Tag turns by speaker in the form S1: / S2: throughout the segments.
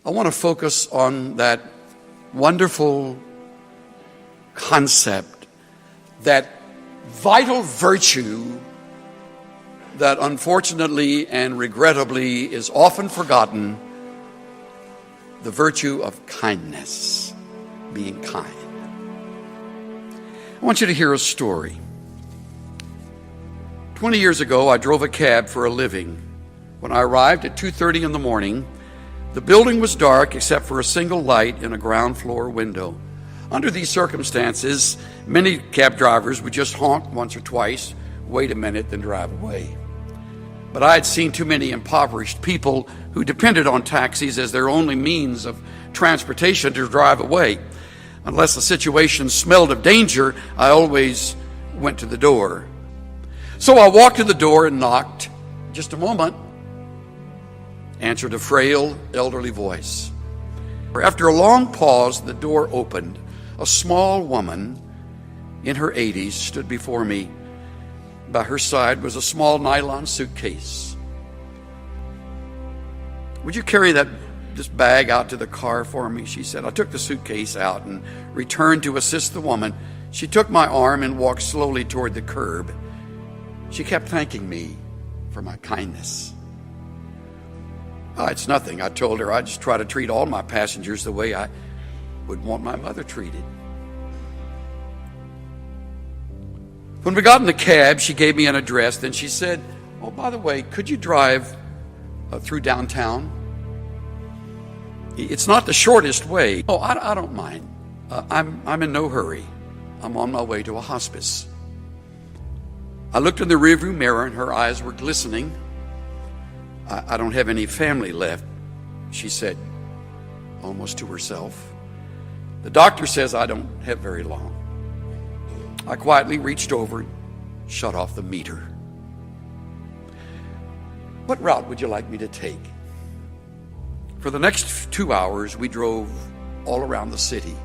S1: I want to focus on that wonderful concept, that vital virtue that unfortunately and regrettably is often forgotten, the virtue of kindness, being kind. I want you to hear a story. 20 years ago, I drove a cab for a living. When I arrived at 2:30 in the morning, the building was dark except for a single light in a ground floor window. Under these circumstances, many cab drivers would just honk once or twice, wait a minute, then drive away. But I had seen too many impoverished people who depended on taxis as their only means of transportation to drive away. Unless the situation smelled of danger, I always went to the door. So I walked to the door and knocked. Just a moment, answered a frail, elderly voice. After a long pause, the door opened. A small woman in her 80s stood before me. By her side was a small nylon suitcase. "Would you carry this bag out to the car for me?" she said. I took the suitcase out and returned to assist the woman. She took my arm and walked slowly toward the curb. She kept thanking me for my kindness. "Oh, it's nothing," I told her. "I just try to treat all my passengers the way I would want my mother treated." When we got in the cab, she gave me an address. Then she said, "Oh, by the way, could you drive through downtown? It's not the shortest way." "Oh, I don't mind. I'm in no hurry. I'm on my way to a hospice." I looked in the rearview mirror and her eyes were glistening. I don't have any family left," she said, almost to herself. "The doctor says I don't have very long." I quietly reached over and shut off the meter. "What route would you like me to take?" For the next 2 hours, we drove all around the city.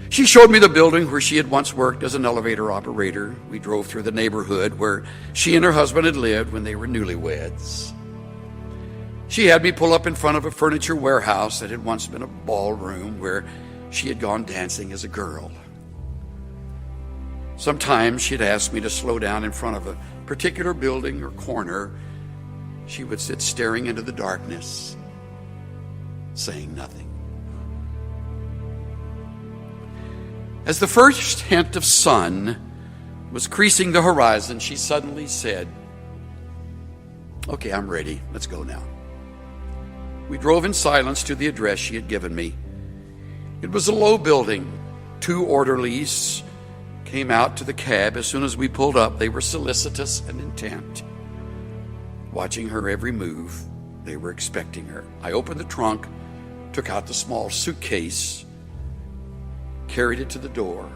S1: She showed me the building where she had once worked as an elevator operator. We drove through the neighborhood where she and her husband had lived when they were newlyweds. She had me pull up in front of a furniture warehouse that had once been a ballroom where she had gone dancing as a girl. Sometimes she'd ask me to slow down in front of a particular building or corner. She would sit staring into the darkness, saying nothing. As the first hint of sun was creasing the horizon, she suddenly said, "Okay, I'm ready. Let's go now." We drove in silence to the address she had given me. It was a low building. 2 orderlies came out to the cab. As soon as we pulled up, they were solicitous and intent, watching her every move. They were expecting her. I opened the trunk, took out the small suitcase, carried it to the door.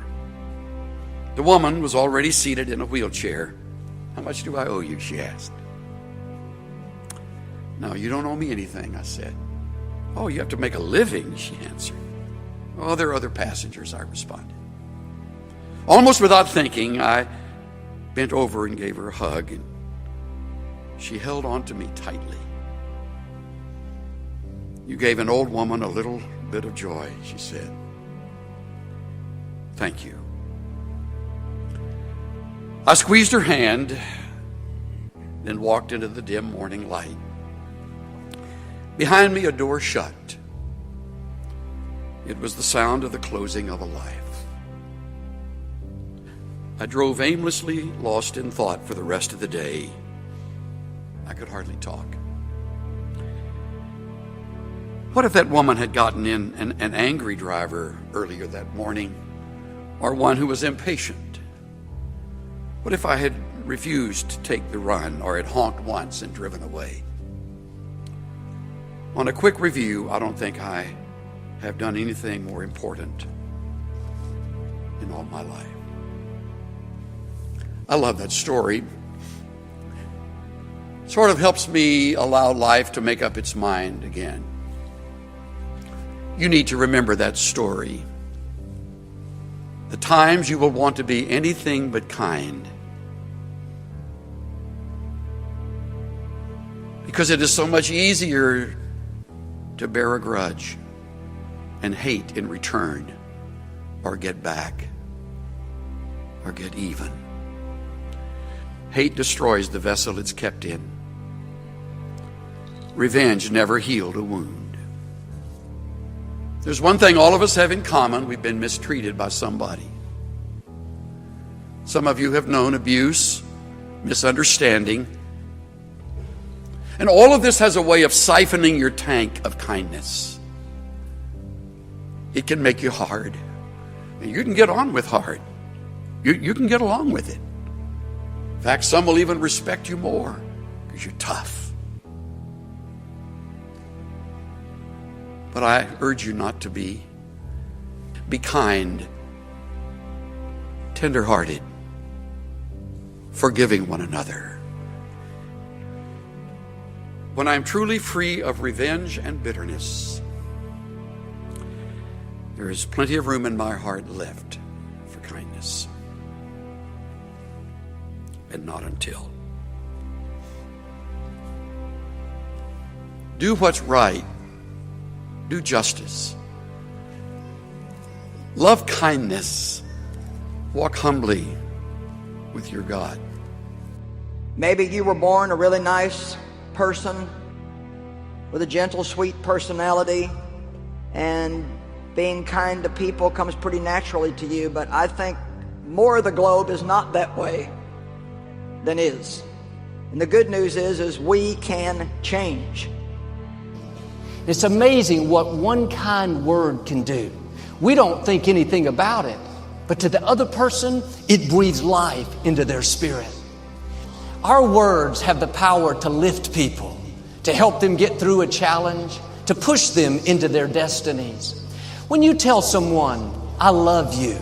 S1: The woman was already seated in a wheelchair. "How much do I owe you?" she asked. "No, you don't owe me anything," I said. "Oh, you have to make a living," she answered. "Oh, there are other passengers," I responded. Almost without thinking, I bent over and gave her a hug, and she held on to me tightly. "You gave an old woman a little bit of joy," she said. "Thank you." I squeezed her hand, then walked into the dim morning light. Behind me, a door shut. It was the sound of the closing of a life. I drove aimlessly, lost in thought for the rest of the day. I could hardly talk. What if that woman had gotten in an angry driver earlier that morning, or one who was impatient? What if I had refused to take the run, or had honked once and driven away? On a quick review, I don't think I have done anything more important in all my life. I love that story. It sort of helps me allow life to make up its mind again. You need to remember that story. The times you will want to be anything but kind, because it is so much easier to bear a grudge and hate in return, or get back, or get even. Hate destroys the vessel it's kept in. Revenge never healed a wound. There's one thing all of us have in common: we've been mistreated by somebody. Some of you have known abuse, misunderstanding, and all of this has a way of siphoning your tank of kindness. It can make you hard, and you can get on with hard. You can get along with it. In fact, some will even respect you more because you're tough. But I urge you not to be. Be kind, tender-hearted, forgiving one another. When I am truly free of revenge and bitterness, there is plenty of room in my heart left for kindness. And not until. Do what's right. Do justice. Love kindness. Walk humbly with your God.
S2: Maybe you were born a really nice person with a gentle, sweet personality, and being kind to people comes pretty naturally to you, but I think more of the globe is not that way than is. And the good news is we can change.
S3: It's amazing what one kind word can do. We don't think anything about it, but to the other person, it breathes life into their spirit. Our words have the power to lift people, to help them get through a challenge, to push them into their destinies. When you tell someone, "I love you,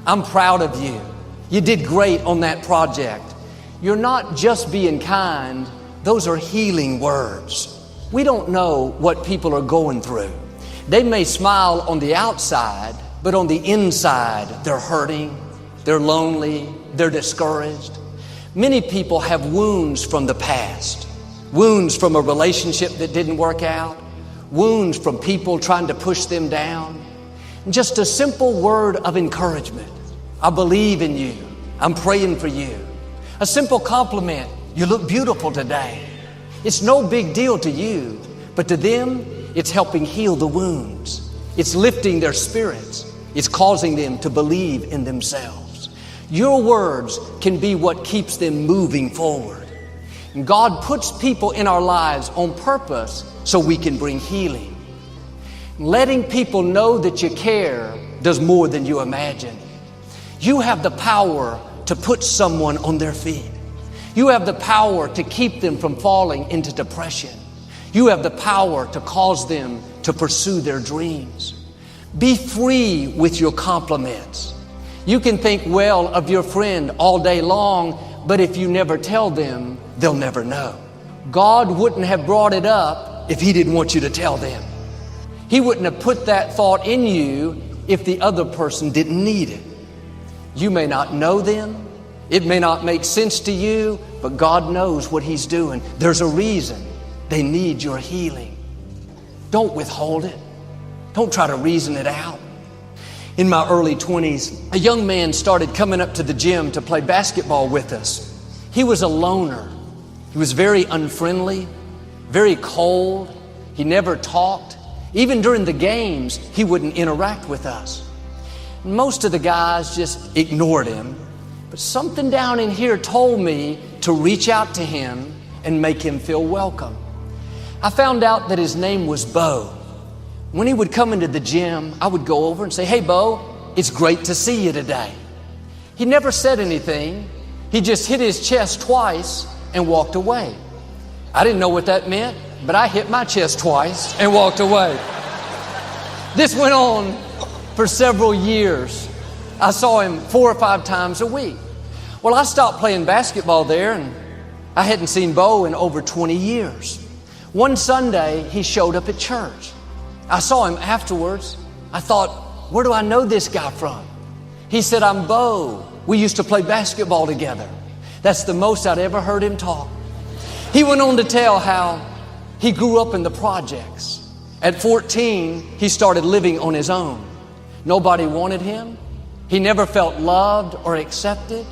S3: I'm proud of you, you did great on that project," you're not just being kind, those are healing words. We don't know what people are going through. They may smile on the outside, but on the inside, they're hurting, they're lonely, they're discouraged. Many people have wounds from the past, wounds from a relationship that didn't work out, wounds from people trying to push them down. And just a simple word of encouragement: "I believe in you, I'm praying for you." A simple compliment: "You look beautiful today." It's no big deal to you, but to them, it's helping heal the wounds. It's lifting their spirits. It's causing them to believe in themselves. Your words can be what keeps them moving forward. And God puts people in our lives on purpose so we can bring healing. Letting people know that you care does more than you imagine. You have the power to put someone on their feet. You have the power to keep them from falling into depression. You have the power to cause them to pursue their dreams. Be free with your compliments. You can think well of your friend all day long, but if you never tell them, they'll never know. God wouldn't have brought it up if He didn't want you to tell them. He wouldn't have put that thought in you if the other person didn't need it. You may not know them. It may not make sense to you, but God knows what He's doing. There's a reason they need your healing. Don't withhold it. Don't try to reason it out. In my early 20s, a young man started coming up to the gym to play basketball with us. He was a loner. He was very unfriendly, very cold. He never talked. Even during the games, he wouldn't interact with us. Most of the guys just ignored him. But something down in here told me to reach out to him and make him feel welcome. I found out that his name was Bo. When he would come into the gym, I would go over and say, "Hey, Bo, it's great to see you today." He never said anything. He just hit his chest twice and walked away. I didn't know what that meant, but I hit my chest twice and walked away. This went on for several years. I saw him 4 or 5 times a week. Well, I stopped playing basketball there, and I hadn't seen Bo in over 20 years. One Sunday, he showed up at church. I saw him afterwards. I thought, where do I know this guy from? He said, "I'm Bo. We used to play basketball together." That's the most I'd ever heard him talk. He went on to tell how he grew up in the projects. At 14, he started living on his own. Nobody wanted him. He never felt loved or accepted.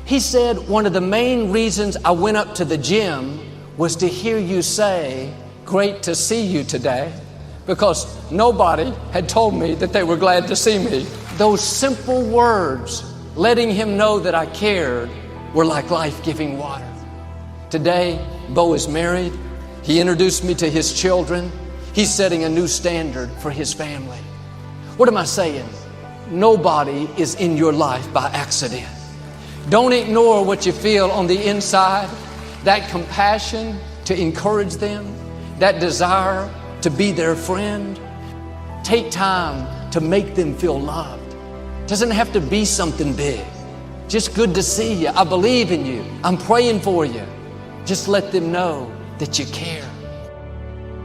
S3: He said, one of the main reasons I went up to the gym was to hear you say, "Great to see you today," because nobody had told me that they were glad to see me. Those simple words, letting him know that I cared, were like life-giving water. Today, Bo is married. He introduced me to his children. He's setting a new standard for his family. What am I saying? Nobody is in your life by accident. Don't ignore what you feel on the inside, that compassion to encourage them, that desire to be their friend. Take time to make them feel loved. Doesn't have to be something big. Just good to see you. I believe in you. I'm praying for you. Just let them know that you care.